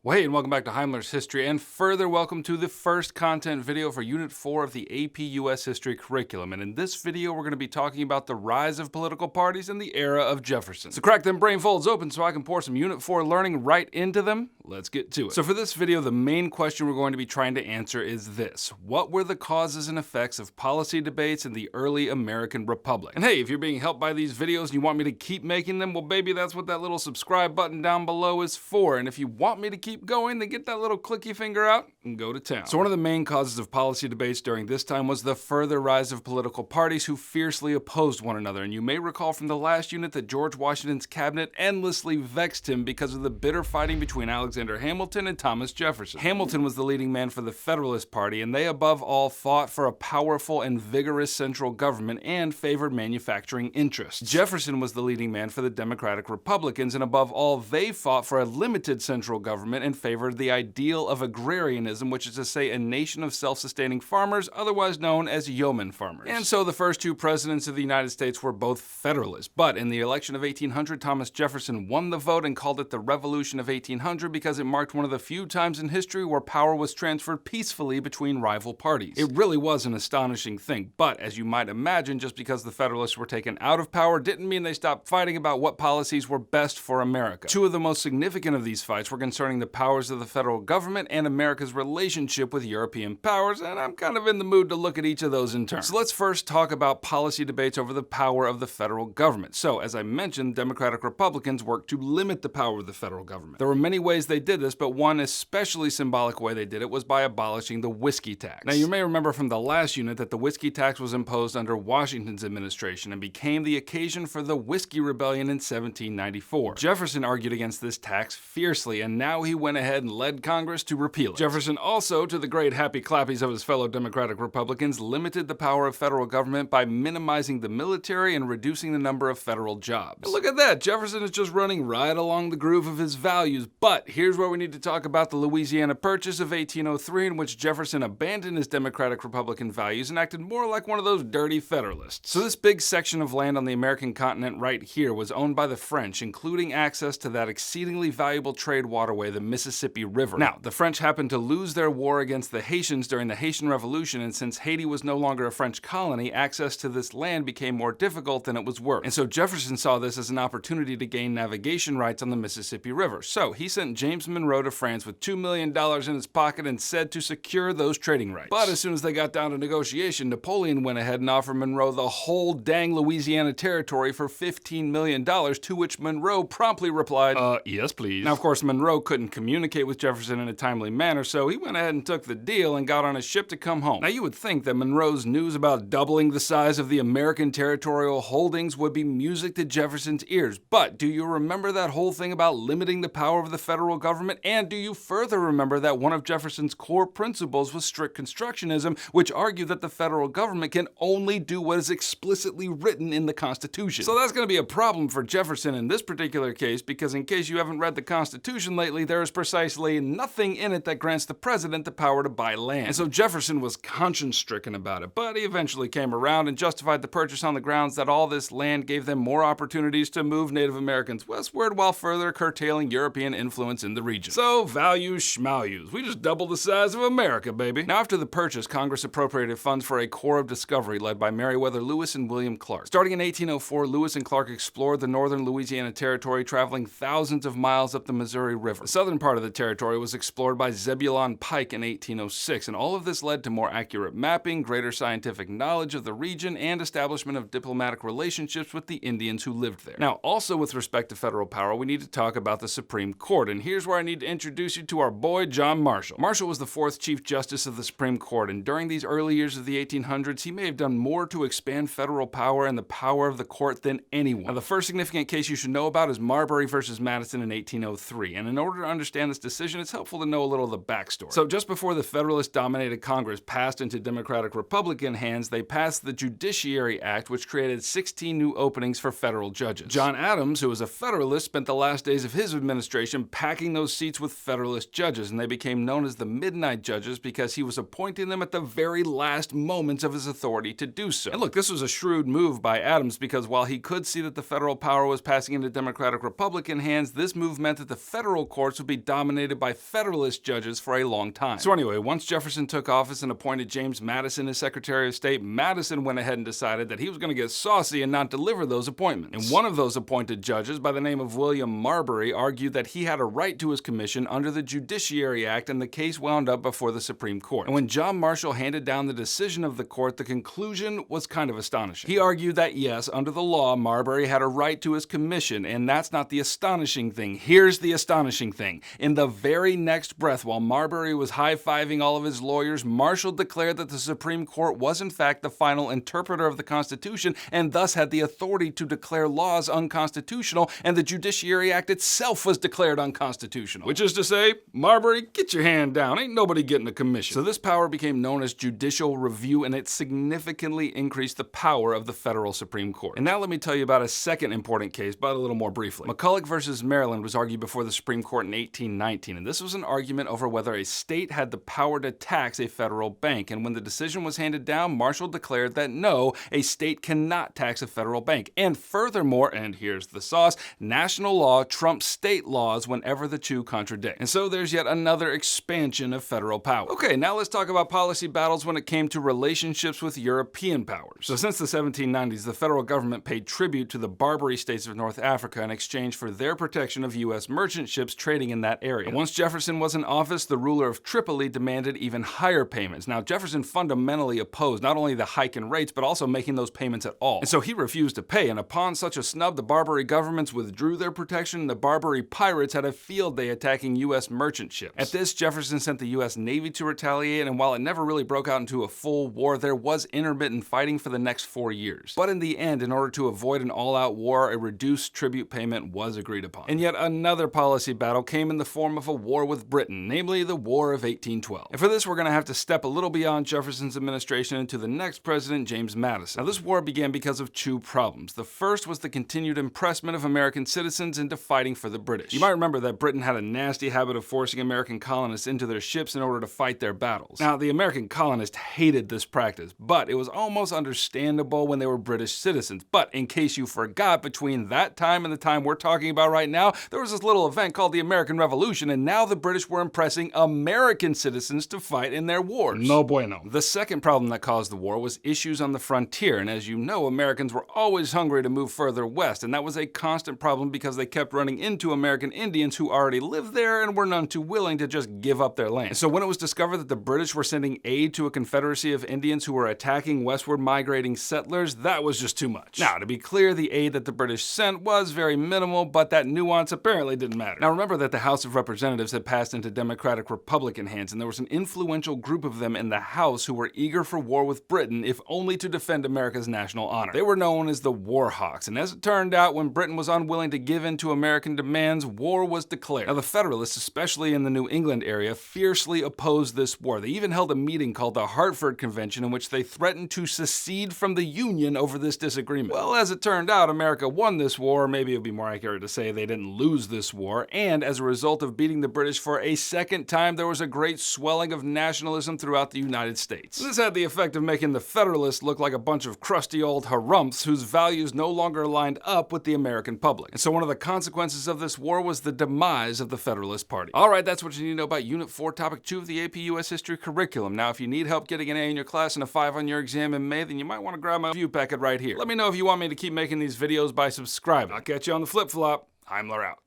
Well, hey, and welcome back to Heimler's History, and further welcome to the first content video for Unit 4 of the AP U.S. History curriculum. And in this video, we're going to be talking about the rise of political parties in the era of Jefferson. So crack them brain folds open so I can pour some Unit 4 learning right into them. Let's get to it. So for this video, the main question we're going to be trying to answer is this: what were the causes and effects of policy debates in the early American Republic? And hey, if you're being helped by these videos and you want me to keep making them, well, baby, that's what that little subscribe button down below is for. And if you want me to keep going, then get that little clicky finger out and go to town. So one of the main causes of policy debates during this time was the further rise of political parties who fiercely opposed one another. And you may recall from the last unit that George Washington's cabinet endlessly vexed him because of the bitter fighting between Alexander Hamilton and Thomas Jefferson. Hamilton was the leading man for the Federalist Party, and they above all fought for a powerful and vigorous central government and favored manufacturing interests. Jefferson was the leading man for the Democratic Republicans, and above all, they fought for a limited central government and favored the ideal of agrarianism, which is to say a nation of self-sustaining farmers, otherwise known as yeoman farmers. And so the first two presidents of the United States were both Federalists. But in the election of 1800, Thomas Jefferson won the vote and called it the Revolution of 1800 because it marked one of the few times in history where power was transferred peacefully between rival parties. It really was an astonishing thing, but as you might imagine, just because the Federalists were taken out of power didn't mean they stopped fighting about what policies were best for America. Two of the most significant of these fights were concerning the powers of the federal government and America's relationship with European powers, and I'm kind of in the mood to look at each of those in turn. So let's first talk about policy debates over the power of the federal government. So, as I mentioned, Democratic Republicans worked to limit the power of the federal government. There were many ways they did this, but one especially symbolic way they did it was by abolishing the whiskey tax. Now, you may remember from the last unit that the whiskey tax was imposed under Washington's administration and became the occasion for the Whiskey Rebellion in 1794. Jefferson argued against this tax fiercely, and now he went ahead and led Congress to repeal it. Jefferson also, to the great happy clappies of his fellow Democratic Republicans, limited the power of federal government by minimizing the military and reducing the number of federal jobs. And look at that, Jefferson is just running right along the groove of his values. But here's where we need to talk about the Louisiana Purchase of 1803, in which Jefferson abandoned his Democratic Republican values and acted more like one of those dirty Federalists. So this big section of land on the American continent right here was owned by the French, including access to that exceedingly valuable trade waterway, the Mississippi River. Now, the French happened to lose their war against the Haitians during the Haitian Revolution, and since Haiti was no longer a French colony, access to this land became more difficult than it was worth. And so Jefferson saw this as an opportunity to gain navigation rights on the Mississippi River. So he sent James Monroe to France with $2 million in his pocket and said to secure those trading rights. But as soon as they got down to negotiation, Napoleon went ahead and offered Monroe the whole dang Louisiana territory for $15 million, to which Monroe promptly replied, yes, please. Now, of course, Monroe couldn't communicate with Jefferson in a timely manner, so he went ahead and took the deal and got on a ship to come home. Now, you would think that Monroe's news about doubling the size of the American territorial holdings would be music to Jefferson's ears, but do you remember that whole thing about limiting the power of the federal government? And do you further remember that one of Jefferson's core principles was strict constructionism, which argued that the federal government can only do what is explicitly written in the Constitution? So that's going to be a problem for Jefferson in this particular case, because in case you haven't read the Constitution lately, there is precisely nothing in it that grants the president the power to buy land. And so Jefferson was conscience-stricken about it, but he eventually came around and justified the purchase on the grounds that all this land gave them more opportunities to move Native Americans westward while further curtailing European influence in the region. So values schmalues. We just doubled the size of America, baby. Now, after the purchase, Congress appropriated funds for a Corps of Discovery led by Meriwether Lewis and William Clark. Starting in 1804, Lewis and Clark explored the northern Louisiana Territory, traveling thousands of miles up the Missouri River. The southern part of the territory was explored by Zebulon Pike in 1806, and all of this led to more accurate mapping, greater scientific knowledge of the region, and establishment of diplomatic relationships with the Indians who lived there. Now, also with respect to federal power, we need to talk about the Supreme Court, and here's where I need to introduce you to our boy John Marshall. Marshall was the fourth Chief Justice of the Supreme Court, and during these early years of the 1800s, he may have done more to expand federal power and the power of the court than anyone. Now, the first significant case you should know about is Marbury versus Madison in 1803, and in order to understand this decision, it's helpful to know a little of the backstory. backstory. So just before the Federalist-dominated Congress passed into Democratic-Republican hands, they passed the Judiciary Act, which created 16 new openings for federal judges. John Adams, who was a Federalist, spent the last days of his administration packing those seats with Federalist judges, and they became known as the Midnight Judges because he was appointing them at the very last moments of his authority to do so. And look, this was a shrewd move by Adams because while he could see that the federal power was passing into Democratic-Republican hands, this move meant that the federal courts would be dominated by Federalist judges for a long time. So anyway, once Jefferson took office and appointed James Madison as Secretary of State, Madison went ahead and decided that he was going to get saucy and not deliver those appointments. And one of those appointed judges, by the name of William Marbury, argued that he had a right to his commission under the Judiciary Act, and the case wound up before the Supreme Court. And when John Marshall handed down the decision of the court, the conclusion was kind of astonishing. He argued that yes, under the law, Marbury had a right to his commission, and that's not the astonishing thing. Here's the astonishing thing. In the very next breath, while Marbury was high-fiving all of his lawyers, Marshall declared that the Supreme Court was in fact the final interpreter of the Constitution and thus had the authority to declare laws unconstitutional, and the Judiciary Act itself was declared unconstitutional. Which is to say, Marbury, get your hand down. Ain't nobody getting a commission. So this power became known as judicial review, and it significantly increased the power of the federal Supreme Court. And now let me tell you about a second important case, but a little more briefly. McCulloch versus Maryland was argued before the Supreme Court in 1819, and this was an argument over whether a state had the power to tax a federal bank. And when the decision was handed down, Marshall declared that no, a state cannot tax a federal bank. And furthermore, and here's the sauce, national law trumps state laws whenever the two contradict. And so there's yet another expansion of federal power. Okay, now let's talk about policy battles when it came to relationships with European powers. So since the 1790s, the federal government paid tribute to the Barbary States of North Africa in exchange for their protection of U.S. merchant ships trading in that area. And once Jefferson was in office, the ruler of Tripoli demanded even higher payments. Now, Jefferson fundamentally opposed not only the hike in rates, but also making those payments at all. And so he refused to pay, and upon such a snub, the Barbary governments withdrew their protection, and the Barbary pirates had a field day attacking U.S. merchant ships. At this, Jefferson sent the U.S. Navy to retaliate, and while it never really broke out into a full war, there was intermittent fighting for the next 4 years. But in the end, in order to avoid an all-out war, a reduced tribute payment was agreed upon. And yet another policy battle came in the form of a war with Britain, namely the War of 1812. And for this, we're going to have to step a little beyond Jefferson's administration into the next president, James Madison. Now, this war began because of two problems. The first was the continued impressment of American citizens into fighting for the British. You might remember that Britain had a nasty habit of forcing American colonists into their ships in order to fight their battles. Now, the American colonists hated this practice, but it was almost understandable when they were British citizens. But in case you forgot, between that time and the time we're talking about right now, there was this little event called the American Revolution, and now the British were impressing American citizens to fight in their wars. No bueno. The second problem that caused the war was issues on the frontier, and as you know, Americans were always hungry to move further west, and that was a constant problem because they kept running into American Indians who already lived there and were none too willing to just give up their land. So when it was discovered that the British were sending aid to a confederacy of Indians who were attacking westward migrating settlers, that was just too much. Now, to be clear, the aid that the British sent was very minimal, but that nuance apparently didn't matter. Now remember that the House of Representatives had passed into Democratic-Republican hands, and there was an influential group of them in the House who were eager for war with Britain, if only to defend America's national honor. They were known as the War Hawks, and as it turned out, when Britain was unwilling to give in to American demands, war was declared. Now the Federalists, especially in the New England area, fiercely opposed this war. They even held a meeting called the Hartford Convention in which they threatened to secede from the Union over this disagreement. Well, as it turned out, America won this war, or maybe it would be more accurate to say they didn't lose this war, and as a result of beating the British for a second time, there was a great swelling of nationalism throughout the United States. This had the effect of making the Federalists look like a bunch of crusty old harumphs whose values no longer lined up with the American public. And so one of the consequences of this war was the demise of the Federalist Party. Alright, that's what you need to know about Unit 4, Topic 2 of the AP U.S. History curriculum. Now, if you need help getting an A in your class and a 5 on your exam in May, then you might want to grab my review packet right here. Let me know if you want me to keep making these videos by subscribing. I'll catch you on the flip-flop. Heimler out.